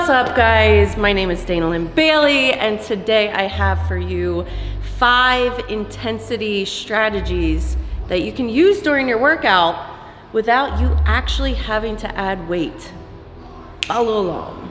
What's up, guys? My name is Dana Lynn Bailey, and today I have for you 5 intensity strategies that you can use during your workout without you actually having to add weight. Follow along.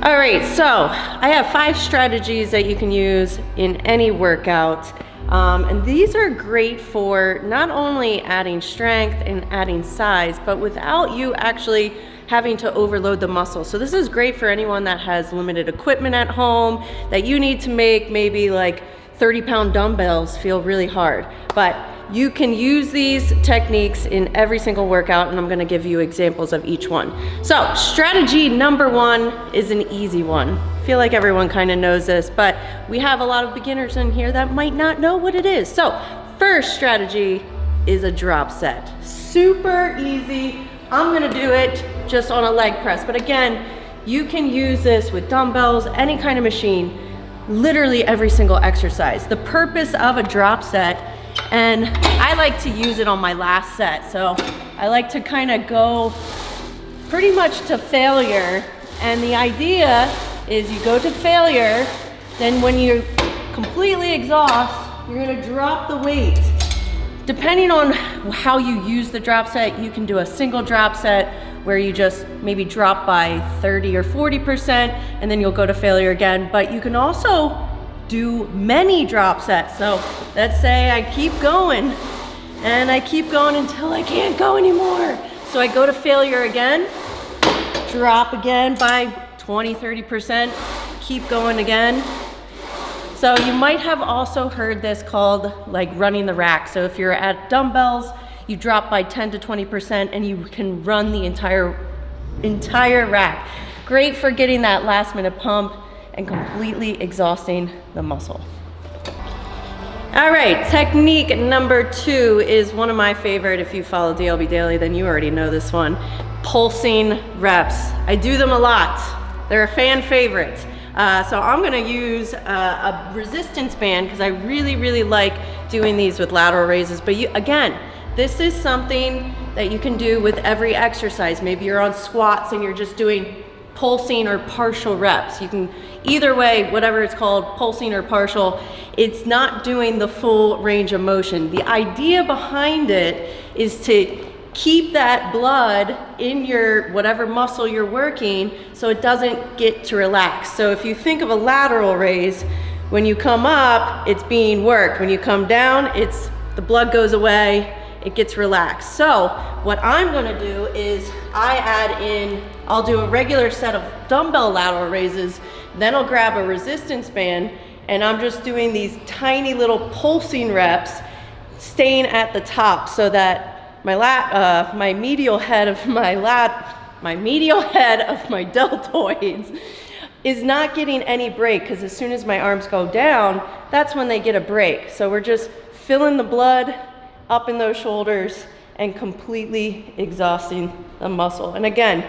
All right, so I have 5 strategies that you can use in any workout. And these are great for not only adding strength and adding size, but without you actually having to overload the muscle. So this is great for anyone that has limited equipment at home, that you need to make maybe like 30-pound dumbbells feel really hard. But you can use these techniques in every single workout, and I'm gonna give you examples of each one. So strategy number 1 is an easy one. I feel like everyone kind of knows this, but we have a lot of beginners in here that might not know what it is. So first strategy is a drop set. Super easy. I'm gonna do it just on a leg press, but again, you can use this with dumbbells, any kind of machine, literally every single exercise. The purpose of a drop set, and I like to use it on my last set, so I like to kind of go pretty much to failure, and the idea is you go to failure, then when you completely exhaust, you're gonna drop the weight. Depending on how you use the drop set, you can do a single drop set where you just maybe drop by 30 or 40%, and then you'll go to failure again. But you can also do many drop sets. So let's say I keep going, and I keep going until I can't go anymore. So I go to failure again, drop again by 20, 30%, keep going again. So you might have also heard this called like running the rack. So if you're at dumbbells, you drop by 10 to 20% and you can run the entire rack. Great for getting that last minute pump and completely exhausting the muscle. All right, technique number 2 is one of my favorite. If you follow DLB Daily, then you already know this one. Pulsing reps. I do them a lot. They're a fan favorite. So I'm gonna use a resistance band because I really like doing these with lateral raises. But again, this is something that you can do with every exercise. Maybe you're on squats and you're just doing pulsing or partial reps. You can, either way, whatever it's called, pulsing or partial, it's not doing the full range of motion. The idea behind it is to keep that blood in your whatever muscle you're working so it doesn't get to relax. So if you think of a lateral raise, when you come up, it's being worked. When you come down, the blood goes away, it gets relaxed. So what I'm gonna do is I'll do a regular set of dumbbell lateral raises, then I'll grab a resistance band, and I'm just doing these tiny little pulsing reps, staying at the top so that my medial head of my deltoids is not getting any break, because as soon as my arms go down, that's when they get a break. So we're just filling the blood up in those shoulders and completely exhausting the muscle. And again,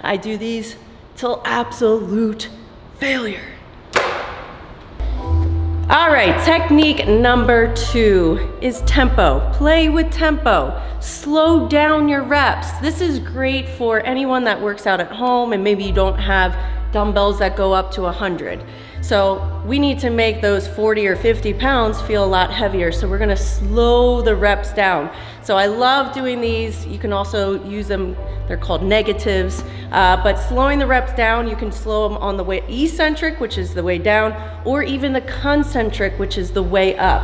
I do these till absolute failure. All right, technique number 2 is tempo. Play with tempo. Slow down your reps. This is great for anyone that works out at home and maybe you don't have dumbbells that go up to 100. So we need to make those 40 or 50 pounds feel a lot heavier. So we're gonna slow the reps down. So I love doing these. You can also use them, they're called negatives. But slowing the reps down, you can slow them on the way eccentric, which is the way down, or even the concentric, which is the way up.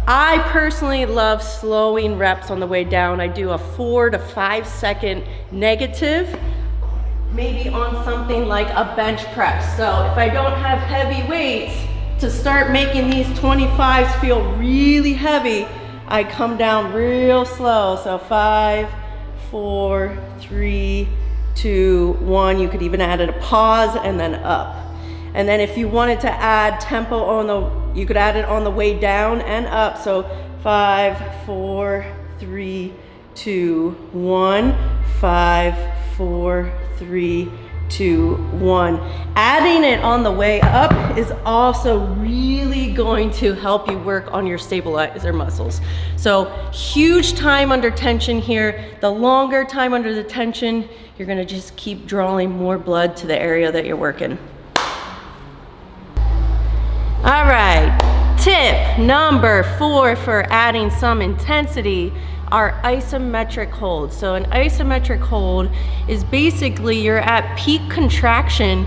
I personally love slowing reps on the way down. I do a 4 to 5 second negative, maybe on something like a bench press. So if I don't have heavy weights, to start making these 25s feel really heavy, I come down real slow. So 5, 4, 3, 2, 1. You could even add a pause and then up. And then if you wanted to add tempo you could add it on the way down and up. So 5, 4, 3, 2, 1, 5, 4, 3, 2, 1. Adding it on the way up is also really going to help you work on your stabilizer muscles. So huge time under tension here. The longer time under the tension, you're gonna just keep drawing more blood to the area that you're working. All right, tip number 4 for adding some intensity are isometric holds. So an isometric hold is basically you're at peak contraction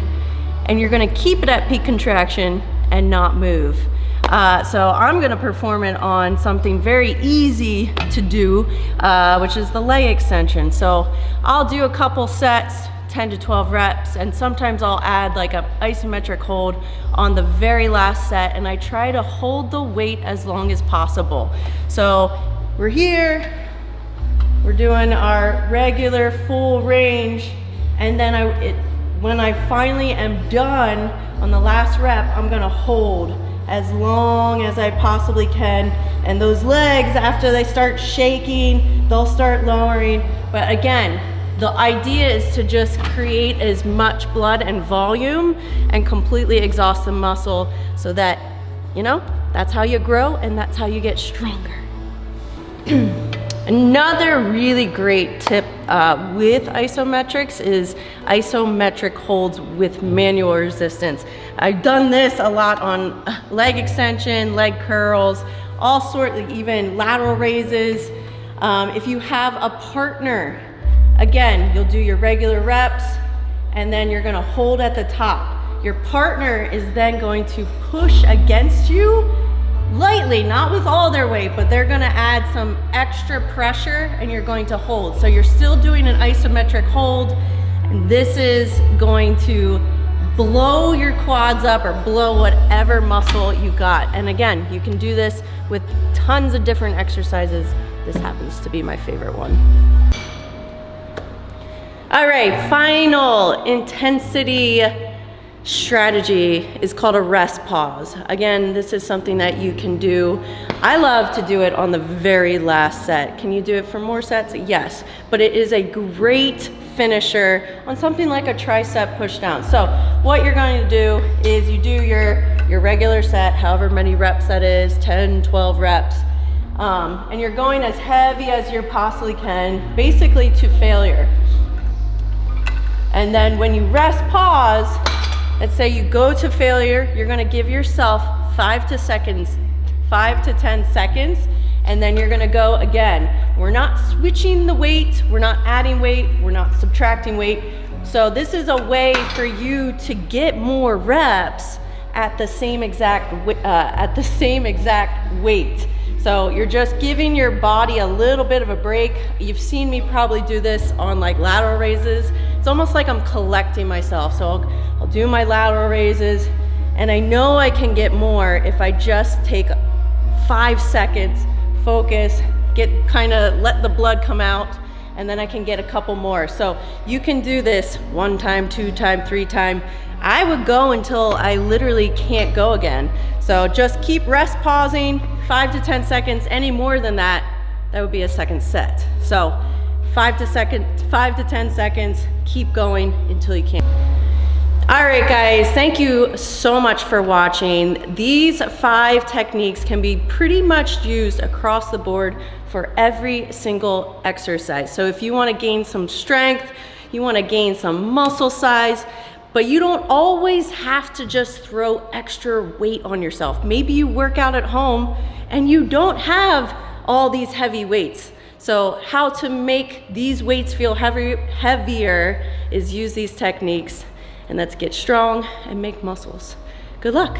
and you're gonna keep it at peak contraction and not move. So I'm gonna perform it on something very easy to do, which is the leg extension. So I'll do a couple sets, 10 to 12 reps, and sometimes I'll add like an isometric hold on the very last set, and I try to hold the weight as long as possible. So we're here, we're doing our regular full range, and then when I finally am done on the last rep, I'm gonna hold as long as I possibly can. And those legs, after they start shaking, they'll start lowering. But again, the idea is to just create as much blood and volume and completely exhaust the muscle so that, you know, that's how you grow and that's how you get stronger. Another really great tip with isometrics is isometric holds with manual resistance. I've done this a lot on leg extension, leg curls, all sorts, even lateral raises. If you have a partner, again, you'll do your regular reps and then you're gonna hold at the top. Your partner is then going to push against you lightly, not with all their weight, but they're gonna add some extra pressure and you're going to hold. So you're still doing an isometric hold, and this is going to blow your quads up or blow whatever muscle you got. And again, you can do this with tons of different exercises. This happens to be my favorite one. All right, final intensity strategy is called a rest pause. Again, this is something that you can do. I love to do it on the very last set. Can you do it for more sets? Yes, but it is a great finisher on something like a tricep push down. So what you're going to do is you do your regular set, however many reps that is, 10, 12 reps, and you're going as heavy as you possibly can, basically to failure. And then when you rest pause, let's say you go to failure, you're gonna give yourself 5 to 10 seconds, and then you're gonna go again. We're not switching the weight, we're not adding weight, we're not subtracting weight. So this is a way for you to get more reps at the same exact weight. So you're just giving your body a little bit of a break. You've seen me probably do this on like lateral raises. It's almost like I'm collecting myself. So I'll do my lateral raises, and I know I can get more if I just take 5 seconds, focus, let the blood come out, and then I can get a couple more. So you can do this 1 time, 2 time, 3 time. I would go until I literally can't go again. So just keep rest pausing, 5 to 10 seconds. Any more than that, that would be a second set. So 5 to 10 seconds, keep going until you can't. All right, guys, thank you so much for watching. These 5 techniques can be pretty much used across the board for every single exercise. So if you want to gain some strength, you want to gain some muscle size, but you don't always have to just throw extra weight on yourself. Maybe you work out at home and you don't have all these heavy weights. So how to make these weights feel heavier is use these techniques, and let's get strong and make muscles. Good luck.